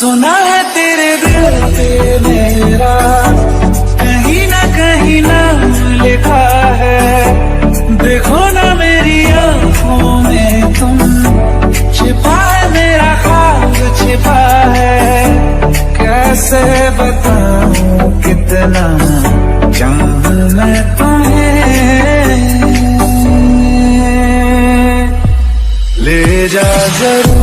सुना है तेरे दिल पे मेरा कहीं ना लिखा है। देखो ना मेरी आंखों में तुम, छिपा है मेरा ख्वाब छिपा है। कैसे बताऊं कितना चाहूं मैं तुम्हें, ले जा जरूर